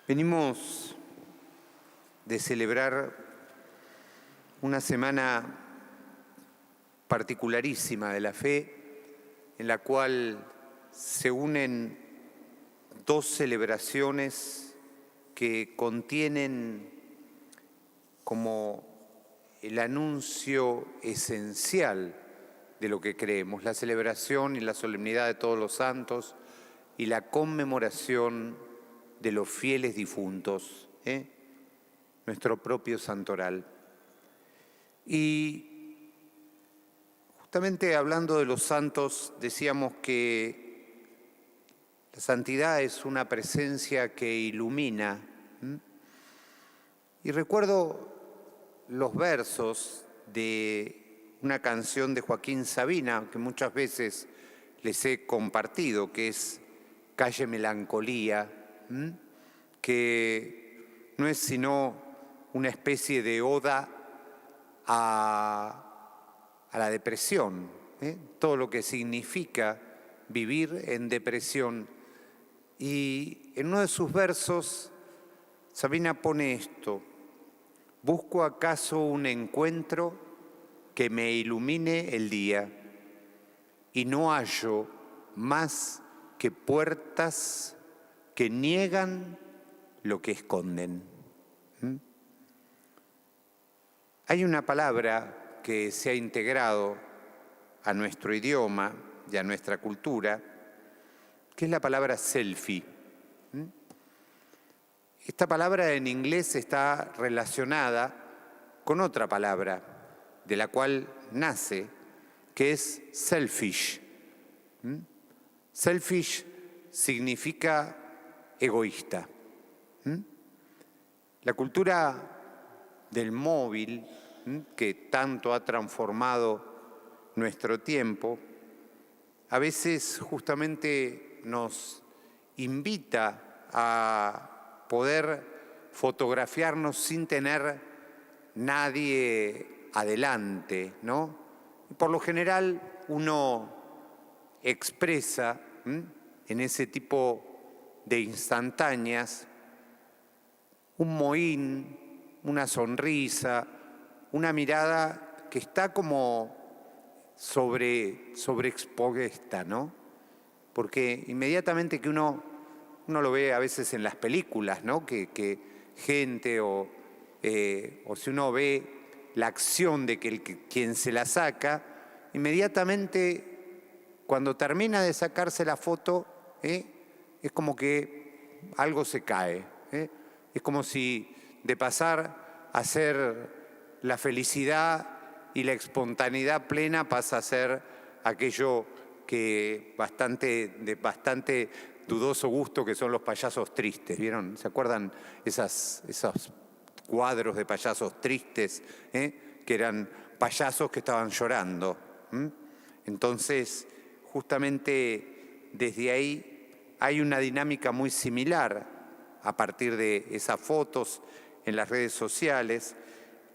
Venimos de celebrar una semana particularísima de la fe, en la cual se unen dos celebraciones que contienen como el anuncio esencial de lo que creemos, la celebración y la solemnidad de todos los santos y la conmemoración de los fieles difuntos, nuestro propio santoral. Y justamente hablando de los santos, decíamos que la santidad es una presencia que ilumina. Y recuerdo los versos de una canción de Joaquín Sabina, que muchas veces les he compartido, que es Calle Melancolía, que no es sino una especie de oda a la depresión, todo lo que significa vivir en depresión. Y en uno de sus versos, Sabina pone esto: busco acaso un encuentro que me ilumine el día, y no hallo más que puertas que niegan lo que esconden. Hay una palabra que se ha integrado a nuestro idioma y a nuestra cultura, que es la palabra selfie. Esta palabra en inglés está relacionada con otra palabra de la cual nace, que es selfish. Selfish significa egoísta. La cultura del móvil, que tanto ha transformado nuestro tiempo, a veces justamente nos invita a poder fotografiarnos sin tener nadie adelante, ¿no? Por lo general uno expresa en ese tipo de instantáneas un mohín, una sonrisa, una mirada que está como sobreexpuesta, ¿no? Porque inmediatamente que uno lo ve a veces en las películas, ¿no? Que gente o si uno ve la acción de quien se la saca, inmediatamente cuando termina de sacarse la foto, es como que algo se cae. Es como si de pasar a ser la felicidad y la espontaneidad plena pasa a ser aquello que de bastante dudoso gusto, que son los payasos tristes. ¿Vieron? ¿Se acuerdan esos cuadros de payasos tristes, que eran payasos que estaban llorando? Entonces, justamente desde ahí hay una dinámica muy similar a partir de esas fotos en las redes sociales,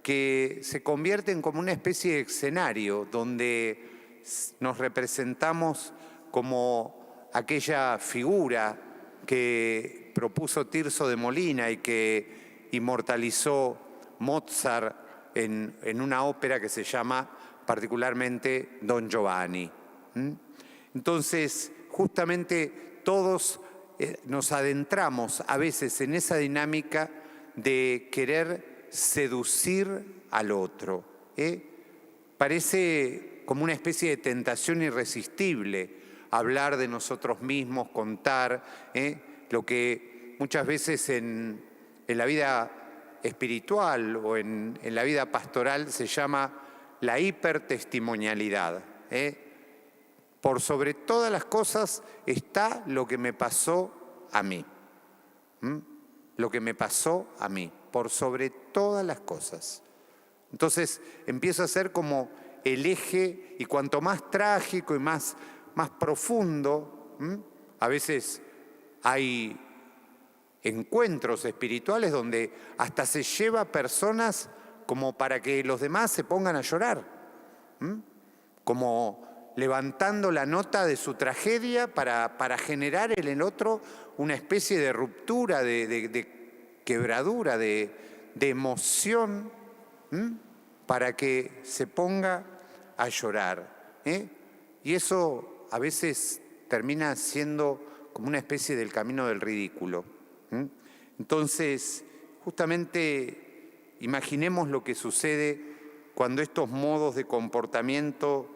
que se convierten como una especie de escenario donde nos representamos como aquella figura que propuso Tirso de Molina y que inmortalizó Mozart en una ópera que se llama particularmente Don Giovanni. Entonces, justamente todos nos adentramos a veces en esa dinámica de querer seducir al otro. Parece como una especie de tentación irresistible hablar de nosotros mismos, contar lo que muchas veces en la vida espiritual o en la vida pastoral se llama la hipertestimonialidad. Por sobre todas las cosas está lo que me pasó a mí. Lo que me pasó a mí, por sobre todas las cosas. Entonces empiezo a ser como el eje, y cuanto más trágico y más profundo, a veces hay encuentros espirituales donde hasta se lleva a personas como para que los demás se pongan a llorar, como levantando la nota de su tragedia para generar en el otro una especie de ruptura, de quebradura, de emoción, para que se ponga a llorar. Y eso a veces termina siendo como una especie del camino del ridículo. Entonces, justamente imaginemos lo que sucede cuando estos modos de comportamiento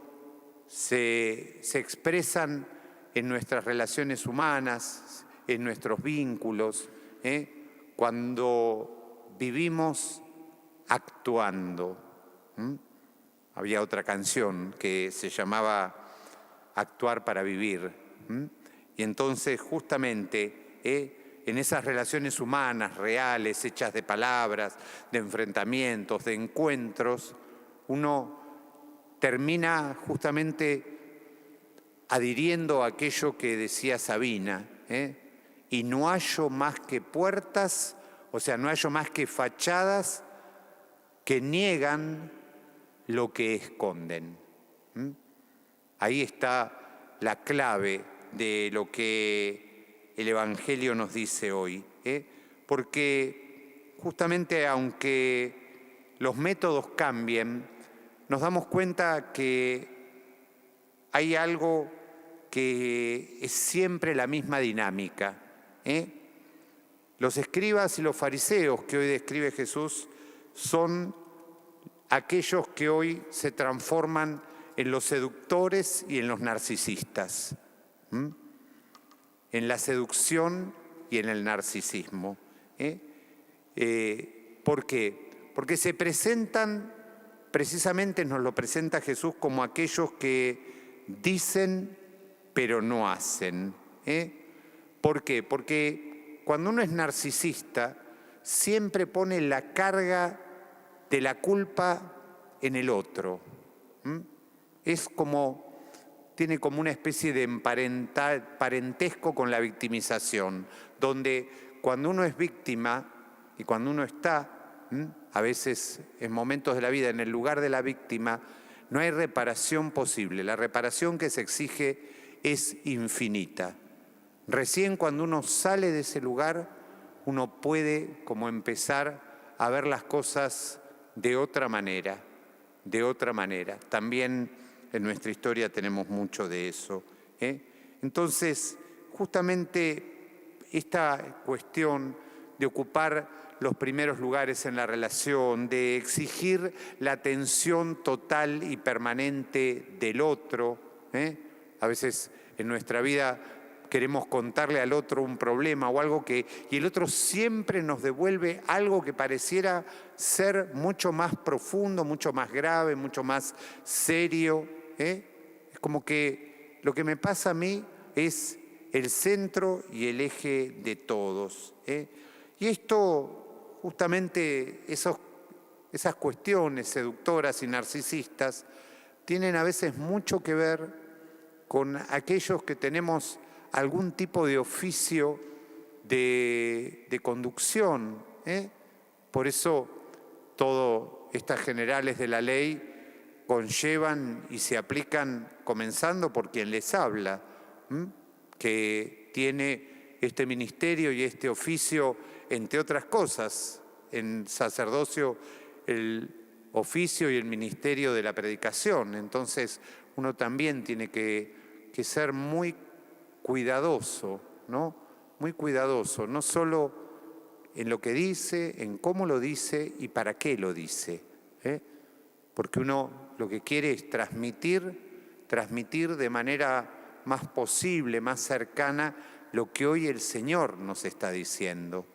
se expresan en nuestras relaciones humanas, en nuestros vínculos, cuando vivimos actuando. Había otra canción que se llamaba Actuar para vivir. Y entonces justamente en esas relaciones humanas reales, hechas de palabras, de enfrentamientos, de encuentros, uno termina justamente adhiriendo a aquello que decía Sabina, y no hallo más que puertas, o sea, no hallo más que fachadas que niegan lo que esconden. Ahí está la clave de lo que el Evangelio nos dice hoy, porque justamente aunque los métodos cambien, nos damos cuenta que hay algo que es siempre la misma dinámica. Los escribas y los fariseos que hoy describe Jesús son aquellos que hoy se transforman en los seductores y en los narcisistas, en la seducción y en el narcisismo. ¿Por qué? Porque se presentan, precisamente nos lo presenta Jesús como aquellos que dicen pero no hacen. ¿Por qué? Porque cuando uno es narcisista siempre pone la carga de la culpa en el otro. Es como, tiene como una especie de parentesco con la victimización, donde cuando uno es víctima y cuando uno está, a veces en momentos de la vida, en el lugar de la víctima, no hay reparación posible. La reparación que se exige es infinita. Recién cuando uno sale de ese lugar, uno puede como empezar a ver las cosas de otra manera, de otra manera. También en nuestra historia tenemos mucho de eso. Entonces, justamente esta cuestión de ocupar los primeros lugares en la relación, de exigir la atención total y permanente del otro. A veces en nuestra vida queremos contarle al otro un problema o algo y el otro siempre nos devuelve algo que pareciera ser mucho más profundo, mucho más grave, mucho más serio. Es como que lo que me pasa a mí es el centro y el eje de todos. Y esto, justamente esas cuestiones seductoras y narcisistas tienen a veces mucho que ver con aquellos que tenemos algún tipo de oficio de conducción. Por eso todas estas generales de la ley conllevan y se aplican comenzando por quien les habla, que tiene este ministerio y este oficio, entre otras cosas, en sacerdocio, el oficio y el ministerio de la predicación. Entonces uno también tiene que ser muy cuidadoso, ¿no? Muy cuidadoso, no solo en lo que dice, en cómo lo dice y para qué lo dice. Porque uno lo que quiere es transmitir de manera más posible, más cercana, lo que hoy el Señor nos está diciendo,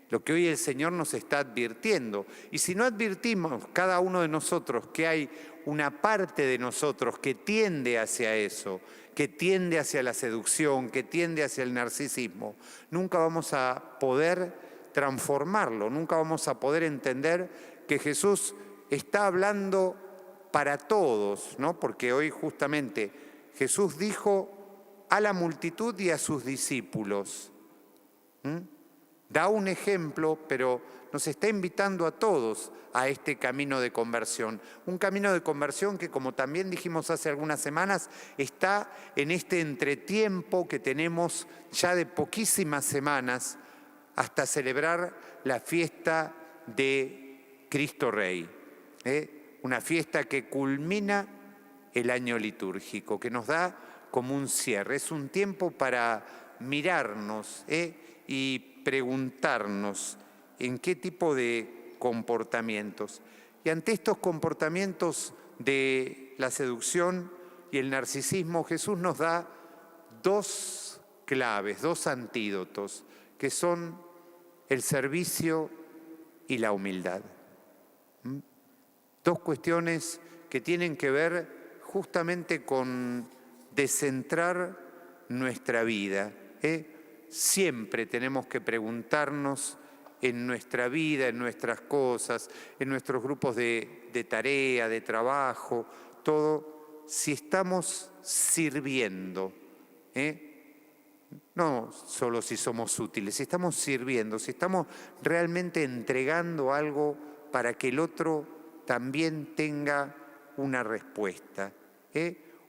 lo que hoy el Señor nos está advirtiendo. Y si no advertimos cada uno de nosotros que hay una parte de nosotros que tiende hacia eso, que tiende hacia la seducción, que tiende hacia el narcisismo, nunca vamos a poder transformarlo, nunca vamos a poder entender que Jesús está hablando para todos, ¿no? Porque hoy justamente Jesús dijo a la multitud y a sus discípulos. Da un ejemplo, pero nos está invitando a todos a este camino de conversión. Un camino de conversión que, como también dijimos hace algunas semanas, está en este entretiempo que tenemos ya de poquísimas semanas hasta celebrar la fiesta de Cristo Rey, una fiesta que culmina el año litúrgico, que nos da como un cierre. Es un tiempo para mirarnos y preguntarnos en qué tipo de comportamientos. Y ante estos comportamientos de la seducción y el narcisismo, Jesús nos da dos claves, dos antídotos, que son el servicio y la humildad. Dos cuestiones que tienen que ver justamente con descentrar nuestra vida. Siempre tenemos que preguntarnos en nuestra vida, en nuestras cosas, en nuestros grupos de tarea, de trabajo, todo, si estamos sirviendo, no solo si somos útiles, si estamos sirviendo, si estamos realmente entregando algo para que el otro también tenga una respuesta,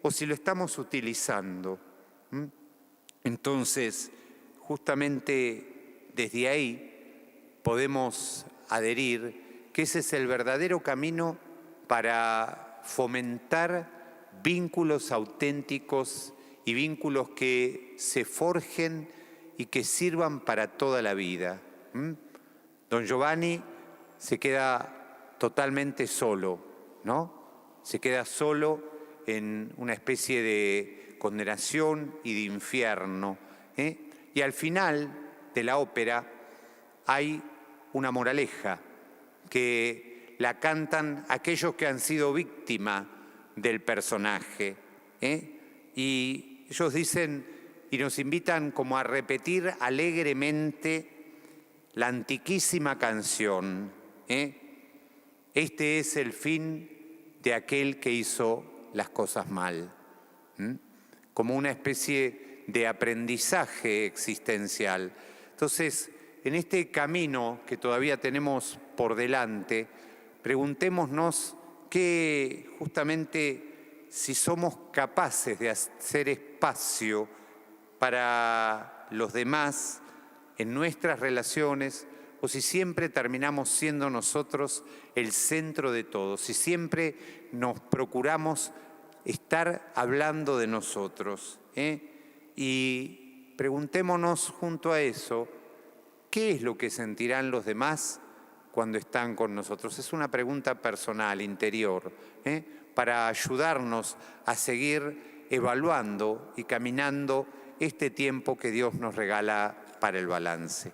o si lo estamos utilizando. Entonces, justamente desde ahí podemos adherir que ese es el verdadero camino para fomentar vínculos auténticos y vínculos que se forjen y que sirvan para toda la vida. Don Giovanni se queda totalmente solo, ¿no? Se queda solo en una especie de condenación y de infierno. Y al final de la ópera hay una moraleja que la cantan aquellos que han sido víctimas del personaje. Y ellos dicen y nos invitan como a repetir alegremente la antiquísima canción. Este es el fin de aquel que hizo las cosas mal. Como una especie de aprendizaje existencial. Entonces, en este camino que todavía tenemos por delante, preguntémonos que justamente si somos capaces de hacer espacio para los demás en nuestras relaciones, o si siempre terminamos siendo nosotros el centro de todo, si siempre nos procuramos estar hablando de nosotros. Y preguntémonos junto a eso, ¿qué es lo que sentirán los demás cuando están con nosotros? Es una pregunta personal, interior, para ayudarnos a seguir evaluando y caminando este tiempo que Dios nos regala para el balance.